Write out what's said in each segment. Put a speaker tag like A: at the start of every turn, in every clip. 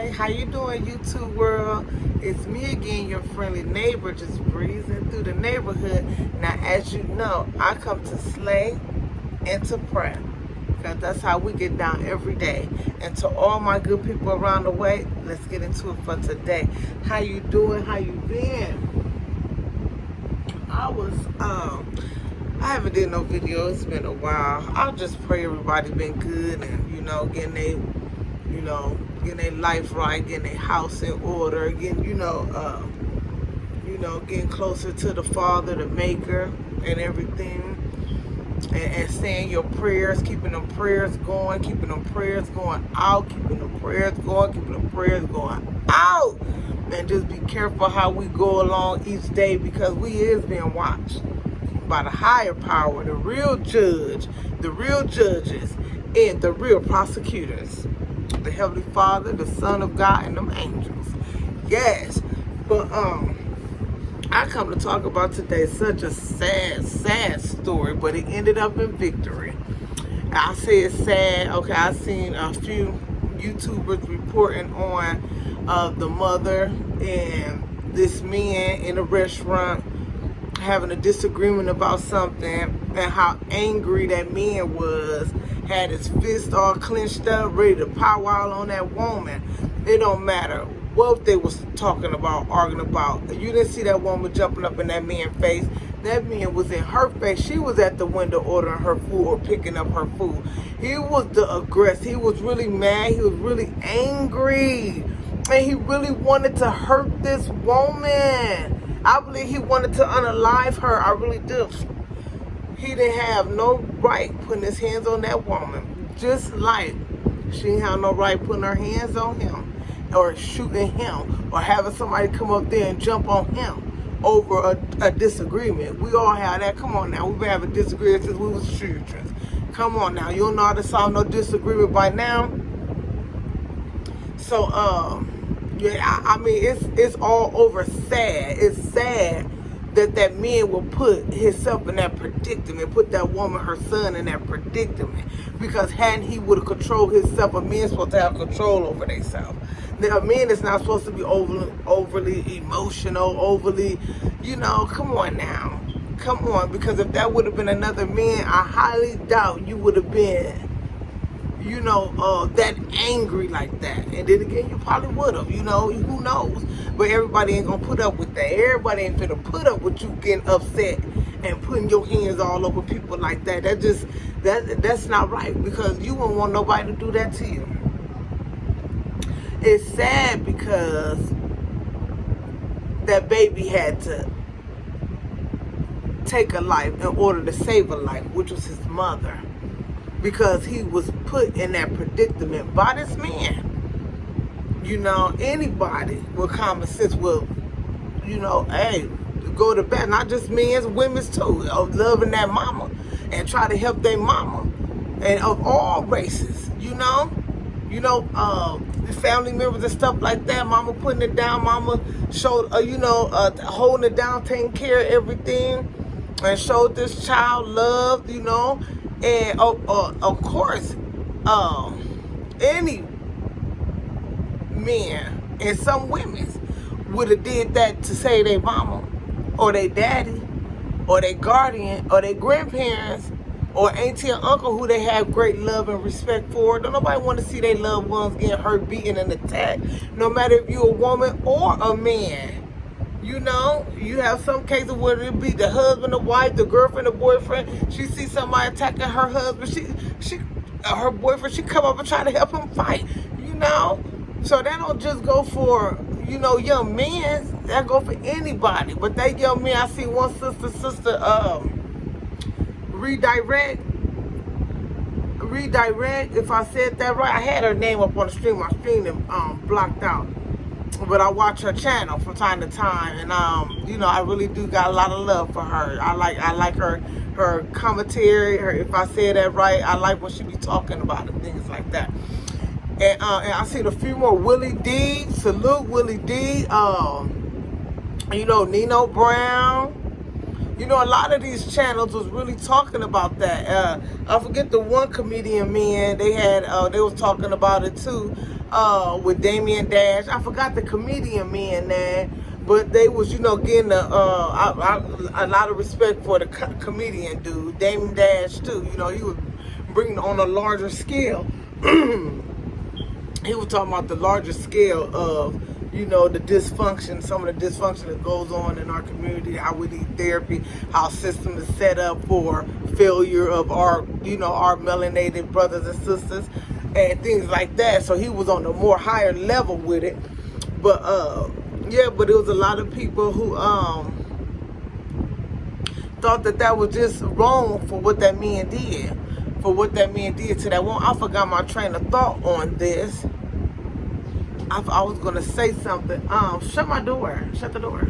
A: Hi, how you doing, YouTube world? It's me again, your friendly neighbor, just breezing through the neighborhood. Now, as you know, I come to slay and to pray, because that's how we get down every day. And to all my good people around the way, let's get into it for today. How you doing? How you been? I haven't did no video. It's been a while. I'll just pray everybody's been good and, getting their life right, getting their house in order, getting closer to the Father, the Maker, and everything. And saying your prayers, keeping them prayers going, keeping them prayers going out, keeping them prayers going, keeping them prayers going out. And just be careful how we go along each day, because we is being watched by the higher power, the real judge, the real judges, and the real prosecutors. The Heavenly Father, the Son of God, and them angels. Yes. But I come to talk about today such a sad story, but it ended up in victory. I say it's sad. Okay, I seen a few YouTubers reporting on the mother and this man in a restaurant having a disagreement about something, and how angry that man was, had his fist all clenched up, ready to powwow on that woman. It don't matter what they was talking about, arguing about. You didn't see that woman jumping up in that man's face. That man was in her face. She was at the window ordering her food or picking up her food. He was the aggressor. He was really mad. He was really angry. And he really wanted to hurt this woman. I believe he wanted to unalive her. I really do. He didn't have no right putting his hands on that woman. Just like she didn't have no right putting her hands on him, or shooting him, or having somebody come up there and jump on him over a disagreement. We all have that. Come on now. We've been having disagreements since we was children. Come on now. You don't know how to solve no disagreement by now. So, yeah, I mean, it's all over sad. It's sad that man will put himself in that predicament, put that woman, her son, in that predicament. Because hadn't he would have controlled himself, a man's supposed to have control over themselves. Now, a man is not supposed to be overly emotional, overly, come on now. Come on, because if that would have been another man, I highly doubt you would have been, that angry like that. And then again, you probably would have, who knows. But everybody ain't gonna put up with that. Everybody ain't gonna put up with you getting upset and putting your hands all over people like that. That's not right, because you won't want nobody to do that to you. It's sad because that baby had to take a life in order to save a life, which was his mother. Because he was put in that predicament by this man. Anybody with common sense will, hey, go to bat. Not just men's, women's too, of loving that mama and try to help their mama, and of all races. Family members and stuff like that. Mama putting it down. Mama showed, holding it down, taking care of everything, and showed this child love. And of course, any men and some women would have did that to save their mama, or their daddy, or their guardian, or their grandparents, or auntie and uncle who they have great love and respect for. Don't nobody want to see their loved ones getting hurt, beaten, and attacked, no matter if you're a woman or a man. You have some cases where it be the husband, the wife, the girlfriend, the boyfriend. She sees somebody attacking her husband. Her boyfriend, she come up and try to help him fight. So that don't just go for, young men. That go for anybody. But that young man, I see one sister redirect. If I said that right, I had her name up on the screen. My screen blocked out. But I watch her channel from time to time, and I really do got a lot of love for her. I like her commentary. If I say that right, I like when she be talking about it, things like that. And I seen a few more. Willie D, salute Willie D. Nino Brown. You know, a lot of these channels was really talking about that. I forget the one comedian man they had. They was talking about it too, with Damian Dash. I forgot the comedian man man, but they was, you know, getting a lot of respect for the comedian dude, Damian Dash too. You know, he was bringing on a larger scale. He was talking about the larger scale of, you know, the dysfunction, some of the dysfunction that goes on in our community, how we need therapy, how system is set up for failure of our, you know, our melanated brothers and sisters and things like that. So he was on a more higher level with it. But yeah, but it was a lot of people who thought that that was just wrong for what that man did. For what that man did to that woman. I forgot my train of thought on this. I was gonna say something. Shut my door. Shut the door.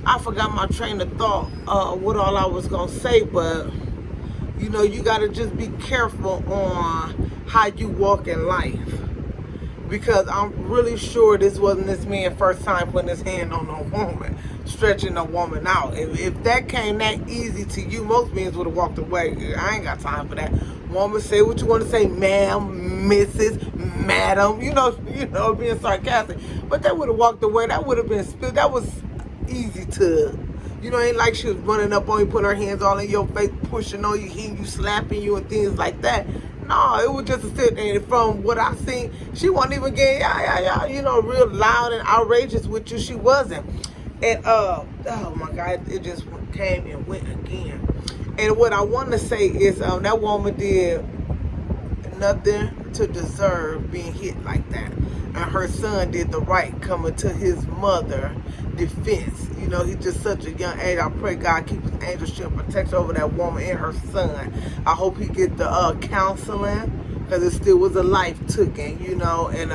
A: I forgot my train of thought. What all I was gonna say, but you know, you gotta just be careful on how you walk in life, because I'm really sure this wasn't this man's first time putting his hand on a woman, stretching a woman out. If that came that easy to you, most men would have walked away. I ain't got time for that. Woman, say what you want to say, ma'am, Mrs., madam, you know, being sarcastic. But they would have walked away. That would have been spilled. That was easy to, you know, ain't like she was running up on you, putting her hands all in your face, pushing on you, hitting you, slapping you, and things like that. No, it was just a sit. And from what I seen, she wasn't even getting, you know, real loud and outrageous with you. She wasn't. And, oh my God, it just came and went again. And what I want to say is that woman did nothing to deserve being hit like that. And her son did the right, coming to his mother defense. You know, he's just such a young age. I pray God keep his angel shield protection over that woman and her son. I hope he get the counseling, because it still was a life taken, you know. And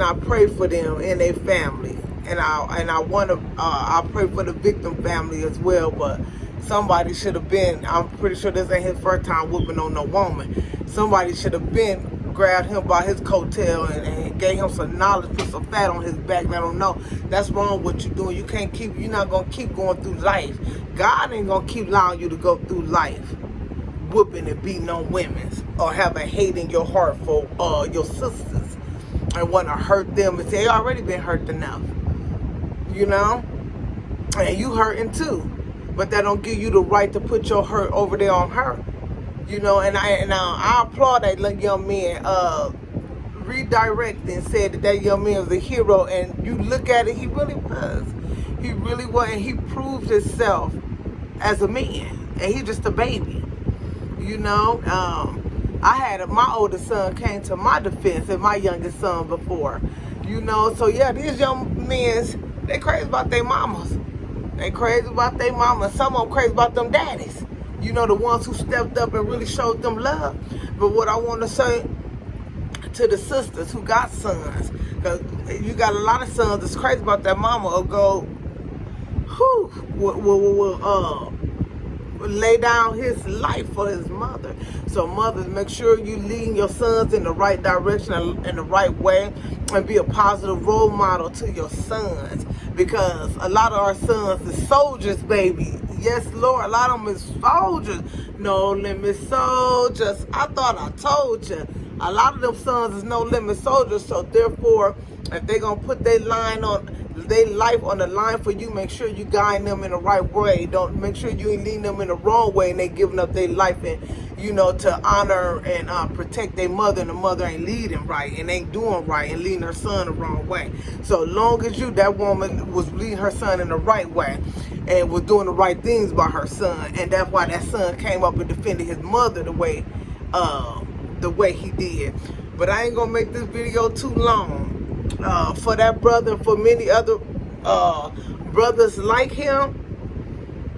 A: I pray for them and their family. And I want to I pray for the victim family as well. But somebody should have been, I'm pretty sure this ain't his first time whooping on no woman. Somebody should have been grabbed him by his coattail and gave him some knowledge, put some fat on his back. Let him know that's wrong what you're doing. You're not gonna keep going through life. God ain't gonna keep allowing you to go through life whooping and beating on women, or having hate in your heart for your sisters and want to hurt them, and say they already been hurt enough. You know, and you hurting too, but that don't give you the right to put your hurt over there on her. You know, and I applaud that young man redirected and said that young man was a hero. And you look at it, he really was. He really was, and he proved himself as a man. And he's just a baby. You know, I had my oldest son came to my defense and my youngest son before. You know, so yeah, these young men, they crazy about their mamas. They crazy about their mamas. Some of them crazy about them daddies. You know, the ones who stepped up and really showed them love. But what I want to say to the sisters who got sons, because you got a lot of sons that's crazy about their mama, or go, lay down his life for his mother. So mothers, make sure you lead your sons in the right direction and in the right way, and be a positive role model to your sons, because a lot of our sons is soldiers, baby. Yes, Lord, a lot of them is soldiers. No limit soldiers. I thought I told you. A lot of them sons is no limit soldiers. So therefore, if they gonna put their life on the line for you, make sure you guide them in the right way. Don't make sure you ain't leading them in the wrong way, and they giving up their life and, you know, to honor and protect their mother, and the mother ain't leading right and ain't doing right and leading her son the wrong way. So long as that woman was leading her son in the right way and was doing the right things by her son, and that's why that son came up and defended his mother the way he did. But I ain't gonna make this video too long. For that brother and for many other brothers like him,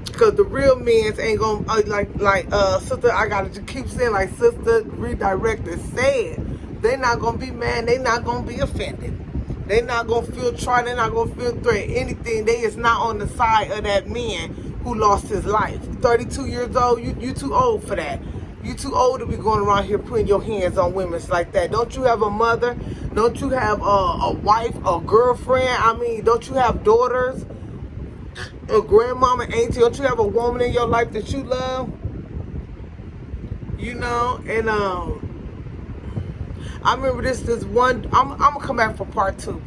A: because the real men ain't gonna sister, I gotta keep saying, like Sister Redirected said, they not gonna be mad, they not gonna be offended, they not gonna feel tried, they not gonna feel threatened, anything. They is not on the side of that man who lost his life. 32 years old, you too old for that. You too old to be going around here putting your hands on women like that. Don't you have a mother? Don't you have a wife, a girlfriend? I mean, don't you have daughters? a grandmama, auntie, don't you have a woman in your life that you love? You know, and I remember this one. I'm gonna come back for part two.